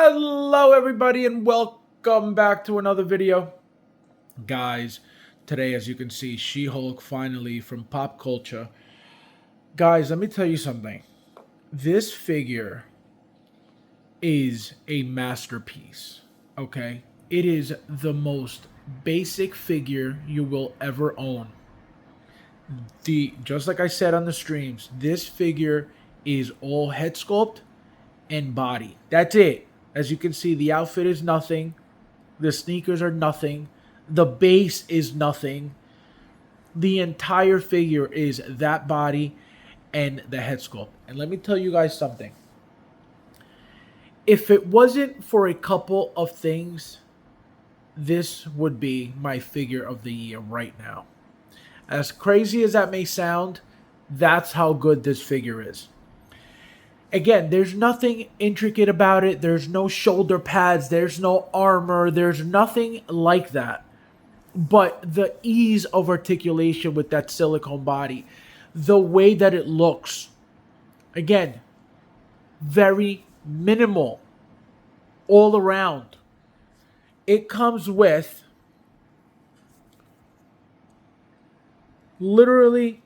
Hello everybody and welcome back to another video. Guys, today as you can see, She-Hulk finally from pop culture. Guys, let me tell you something. This figure is a masterpiece, okay? It is the most basic figure you will ever own. Just like I said on the streams, this figure is all head sculpt and body. That's it. As you can see, the outfit is nothing. The sneakers are nothing. The base is nothing. The entire figure is that body and the head sculpt. And let me tell you guys something. If it wasn't for a couple of things, this would be my figure of the year right now. As crazy as that may sound, that's how good this figure is. Again, there's nothing intricate about it. There's no shoulder pads. There's no armor. There's nothing like that. But the ease of articulation with that silicone body, the way that it looks, again, very minimal all around. It comes with literally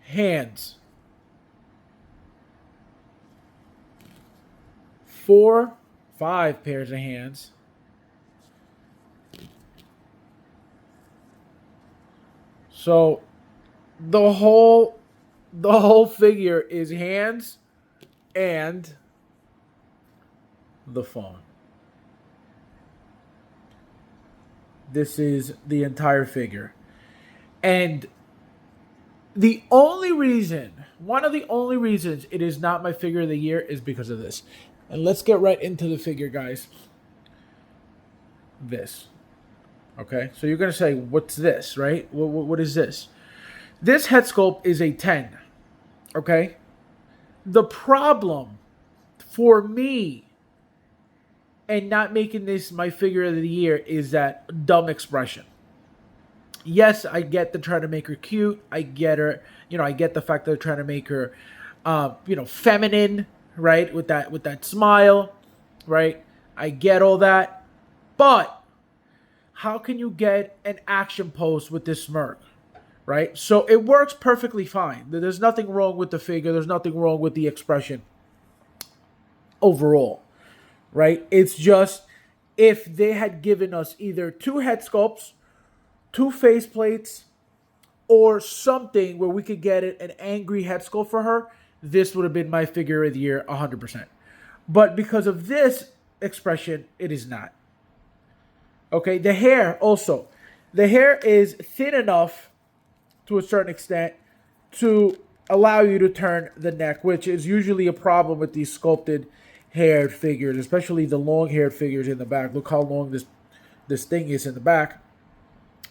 hands. 5 pairs of hands. So the whole figure is hands and the phone. This is the entire figure. And the only reason, one of the only reasons it is not my figure of the year is because of this. And let's get right into the figure, guys. This. Okay, so you're going to say, what's this, right? What is this? This head sculpt is a 10. Okay? The problem for me and not making this my figure of the year is that dumb expression. Yes, I get they're trying to make her cute. I get her, I get the fact that they're trying to make her, feminine, right? With that smile, right? I get all that. But how can you get an action pose with this smirk, right? So it works perfectly fine. There's nothing wrong with the figure. There's nothing wrong with the expression overall, right? It's just if they had given us either 2 head sculpts, 2 face plates, or something where we could get an angry head sculpt for her, this would have been my figure of the year 100%. But because of this expression, it is not. Okay, the hair also. The hair is thin enough to a certain extent to allow you to turn the neck, which is usually a problem with these sculpted haired figures, especially the long-haired figures in the back. Look how long this thing is in the back.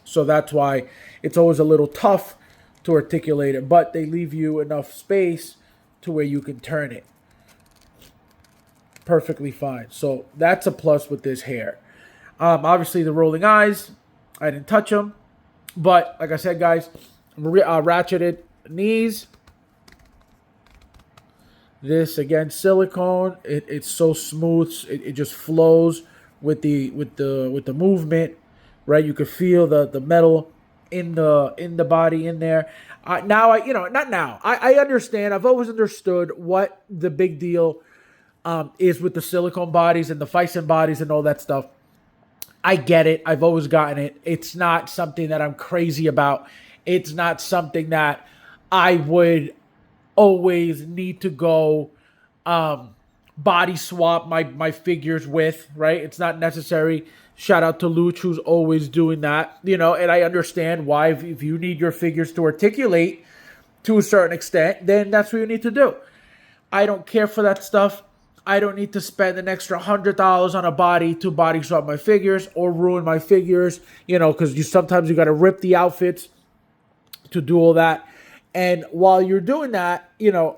So that's why it's always a little tough to articulate it, but they leave you enough space to where you can turn it perfectly fine. So that's a plus with this hair. Obviously, the rolling eyes, I didn't touch them. But like I said, guys, ratcheted knees. This, again, silicone. It's so smooth. It just flows with the movement, right? You could feel the metal in the body in there. Now I understand. I've always understood what the big deal is with the silicone bodies and the Fison bodies and all that stuff. I get it. I've always gotten it. It's not something that I'm crazy about. It's not something that I would always need to go body swap my figures with, right? It's not necessary. Shout out to Luch, who's always doing that, and I understand why. If you need your figures to articulate to a certain extent, then that's what you need to do. I don't care for that stuff. I don't need to spend an extra $100 on a body to body swap my figures or ruin my figures, because sometimes you got to rip the outfits to do all that. And while you're doing that,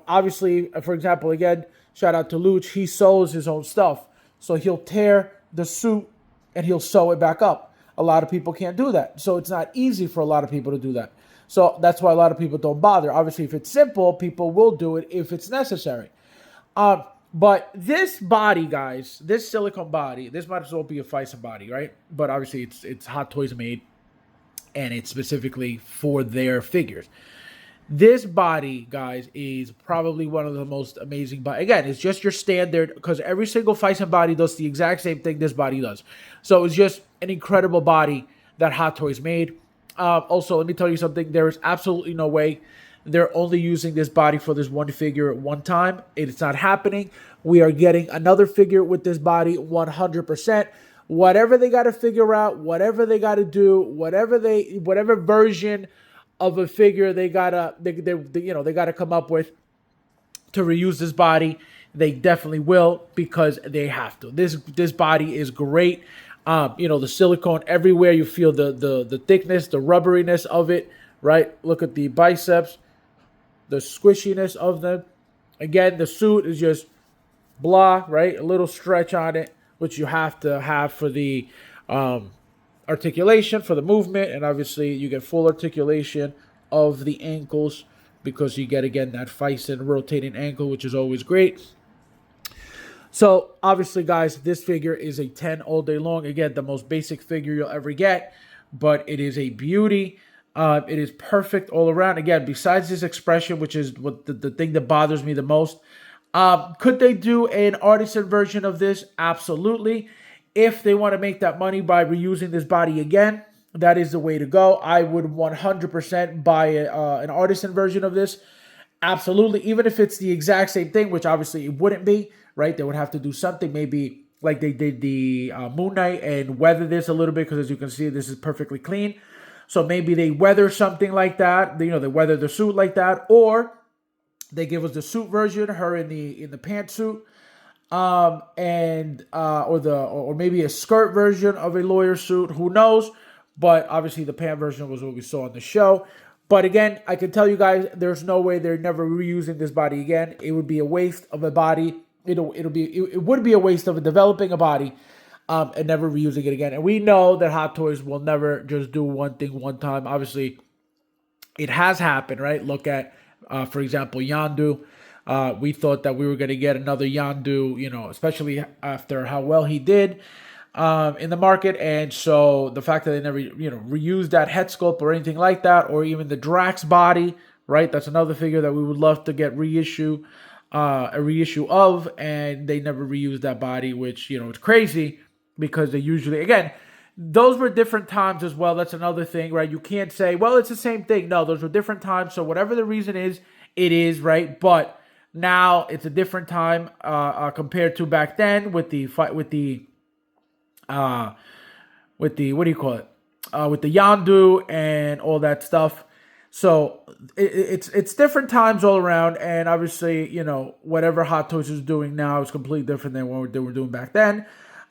obviously, for example, again, shout out to Luch, he sews his own stuff. So he'll tear the suit and he'll sew it back up. A lot of people can't do that. So it's not easy for a lot of people to do that. So that's why a lot of people don't bother. Obviously, if it's simple, people will do it if it's necessary. But this body, guys, this silicone body, this might as well be a FISA body, right? But obviously it's Hot Toys made, and it's specifically for their figures. This body, guys, is probably one of the most amazing. But again, it's just your standard, because every single FISA body does the exact same thing this body does. So it's just an incredible body that Hot Toys made. Also, let me tell you something. There is absolutely no way they're only using this body for this one figure at one time. It's not happening. We are getting another figure with this body 100%. Whatever they got to figure out, whatever they got to do, whatever version of a figure they gotta come up with to reuse this body, they definitely will, because they have to. This body is great. The silicone everywhere. You feel the thickness, the rubberiness of it, right? Look at the biceps, the squishiness of them. Again, the suit is just blah, right? A little stretch on it, which you have to have for the articulation, for the movement, and obviously you get full articulation of the ankles, because you get, again, that FISA rotating ankle, which is always great. So obviously, guys, this figure is a 10 all day long. Again, the most basic figure you'll ever get, but it is a beauty. It is perfect all around. Again, besides this expression, which is what the thing that bothers me the most, could they do an artisan version of this? Absolutely. If they want to make that money by reusing this body again, that is the way to go. I would 100% buy an artisan version of this. Absolutely. Even if it's the exact same thing, which obviously it wouldn't be, right? They would have to do something, maybe like they did the Moon Knight, and weather this a little bit, because as you can see, this is perfectly clean. So maybe they weather something like that. They weather the suit like that, or they give us the suit version, her in the pantsuit. Or maybe a skirt version of a lawyer suit. Who knows? But obviously the pant version was what we saw on the show. But again, I can tell you guys, there's no way they're never reusing this body again. It would be a waste of a body. It would be a waste of developing a body, and never reusing it again. And we know that Hot Toys will never just do one thing one time. Obviously, it has happened, right? Look at, for example, Yondu. We thought that we were going to get another Yondu, especially after how well he did in the market. And so the fact that they never, reused that head sculpt or anything like that, or even the Drax body, right? That's another figure that we would love to get a reissue of, and they never reused that body, which, it's crazy, because they usually, again, those were different times as well. That's another thing, right? You can't say, well, it's the same thing. No, those were different times. So whatever the reason is, it is, right? But now it's a different time compared to back then with the what do you call it? With the Yondu and all that stuff. So it's different times all around, and obviously, whatever Hot Toys is doing now is completely different than what they were doing back then.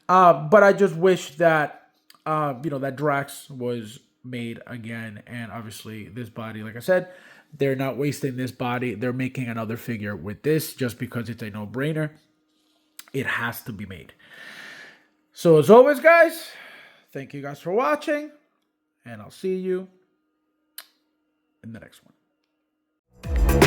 But I just wish that that Drax was made again, and obviously this body, like I said, they're not wasting this body. They're making another figure with this just because it's a no-brainer. It has to be made. So as always, guys, thank you guys for watching, and I'll see you in the next one.